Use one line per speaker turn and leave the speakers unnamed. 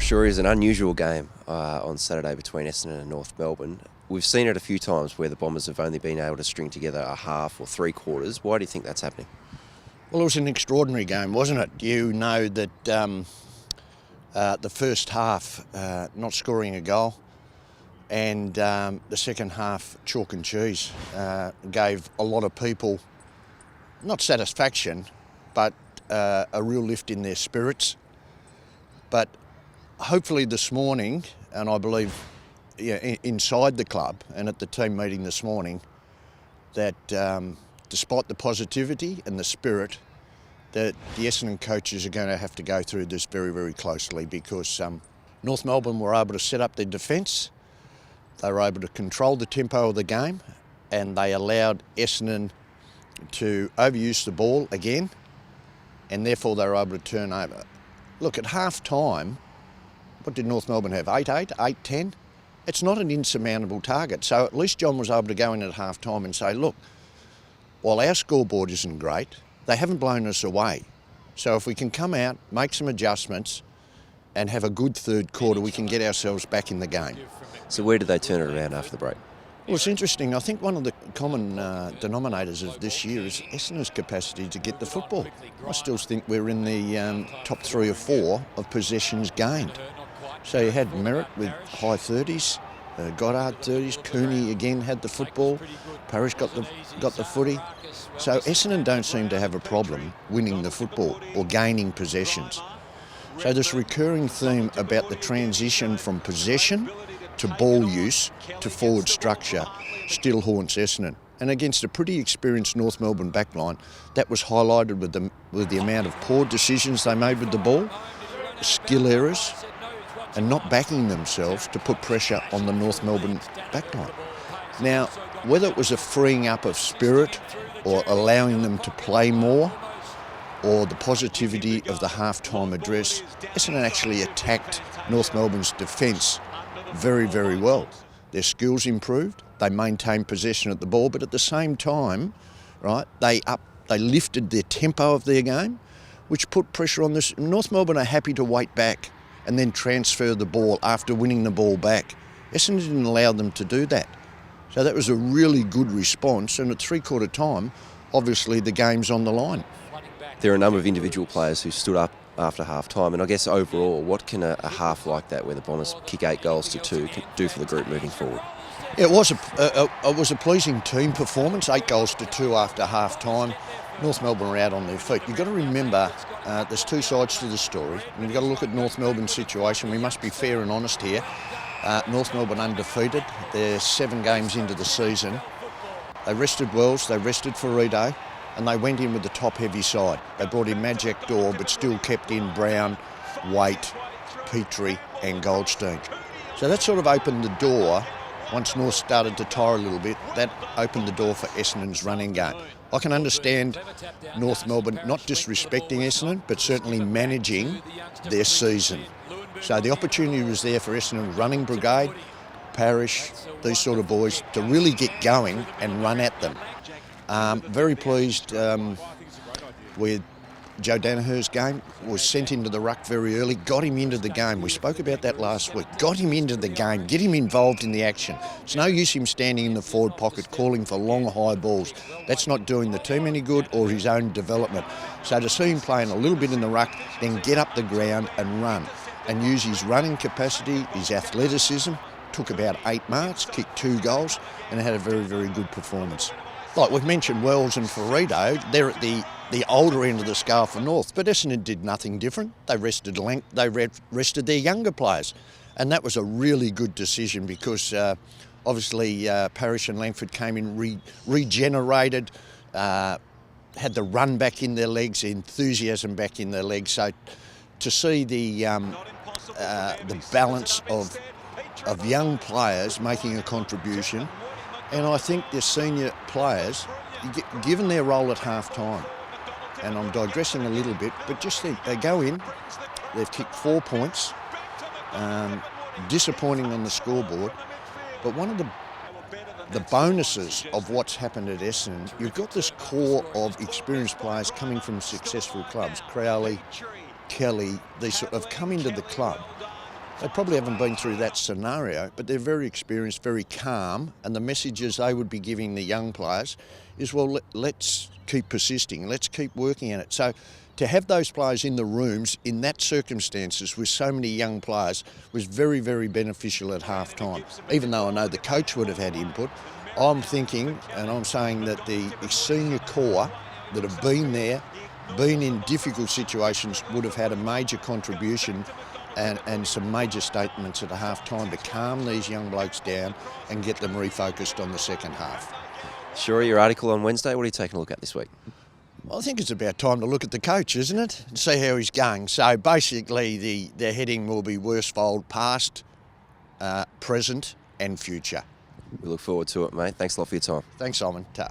Sure is an unusual game on Saturday between Essendon and North Melbourne. We've seen it a few times where the Bombers have only been able to string together a half or three quarters. Why do you think that's happening?
Well, it was an extraordinary game, wasn't it? You know that the first half not scoring a goal and the second half chalk and cheese gave a lot of people not satisfaction but a real lift in their spirits. But hopefully this morning, and I believe inside the club and at the team meeting this morning, that despite the positivity and the spirit, that the Essendon coaches are going to have to go through this very, very closely, because North Melbourne were able to set up their defence, they were able to control the tempo of the game, and they allowed Essendon to overuse the ball again, and therefore they were able to turn over. Look, at half-time, what did North Melbourne have, 8-8, 8-10? It's not an insurmountable target. So at least John was able to go in at half-time and say, look, while our scoreboard isn't great, they haven't blown us away. So if we can come out, make some adjustments and have a good third quarter, we can get ourselves back in the game.
So where did they turn it around after the break?
Well, it's interesting. I think one of the common denominators of this year is Essendon's capacity to get the football. I still think we're in the top 3 or 4 of possessions gained. So you had Merritt with high 30s, Goddard 30s, Cooney again had the football, Parrish got the footy. So Essendon don't seem to have a problem winning the football or gaining possessions. So this recurring theme about the transition from possession to ball use to forward structure still haunts Essendon. And against a pretty experienced North Melbourne backline, that was highlighted with the amount of poor decisions they made with the ball, skill errors, and not backing themselves to put pressure on the North Melbourne backline. Now, whether it was a freeing up of spirit or allowing them to play more, or the positivity of the half-time address, Essendon actually attacked North Melbourne's defence very, very well. Their skills improved, they maintained possession of the ball, but at the same time, right, they lifted their tempo of their game, which put pressure on this. North Melbourne are happy to wait back and then transfer the ball after winning the ball back. Essendon didn't allow them to do that. So that was a really good response, and at three-quarter time, obviously the game's on the line.
There are a number of individual players who stood up after half-time, and I guess overall, what can a half like that, where the Bombers kick 8 goals to 2, do for the group moving forward?
It was a pleasing team performance, 8 goals to 2 after half-time. North Melbourne are out on their feet. You've got to remember there's 2 sides to the story, and you've got to look at North Melbourne's situation. We must be fair and honest here. North Melbourne undefeated. They're 7 games into the season. They rested Wells, they rested Ferrito, and they went in with the top-heavy side. They brought in Magic Door, but still kept in Brown, Waite, Petrie and Goldstein. So that sort of opened the door. Once North started to tire a little bit, that opened the door for Essendon's running game. I can understand North Melbourne not disrespecting Essendon, but certainly managing their season. So the opportunity was there for Essendon running brigade, Parrish, these sort of boys, to really get going and run at them. Very pleased with Joe Danaher's game. Was sent into the ruck very early, got him into the game. We spoke about that last week. Got him into the game, get him involved in the action. It's no use him standing in the forward pocket calling for long, high balls. That's not doing the team any good or his own development. So to see him playing a little bit in the ruck, then get up the ground and run, and use his running capacity, his athleticism, took about 8 marks, kicked 2 goals, and had a very, very good performance. Like we've mentioned, Wells and Ferrito, they're at the older end of the scale for North, but Essendon did nothing different. They rested their younger players, and that was a really good decision because obviously Parrish and Langford came in regenerated, had the run back in their legs, enthusiasm back in their legs. So to see the balance of young players making a contribution. And I think the senior players, given their role at half-time, and I'm digressing a little bit, but just think, they go in, they've kicked 4 points, disappointing on the scoreboard, but one of the bonuses of what's happened at Essendon, you've got this core of experienced players coming from successful clubs. Crowley, Kelly, they sort of come into the club, They probably haven't been through that scenario, but they're very experienced, very calm, and the messages they would be giving the young players is, well, let's keep persisting, let's keep working at it. So to have those players in the rooms in that circumstances with so many young players was very, very beneficial at half-time. Even though I know the coach would have had input, I'm thinking and I'm saying that the senior core that have been there, been in difficult situations, would have had a major contribution and some major statements at a half-time to calm these young blokes down and get them refocused on the second half.
Sure, your article on Wednesday, what are you taking a look at this week?
Well, I think it's about time to look at the coach, isn't it? And see how he's going. So basically the heading will be Worsfold past, present and future.
We look forward to it, mate. Thanks a lot for your time.
Thanks, Simon. Ta.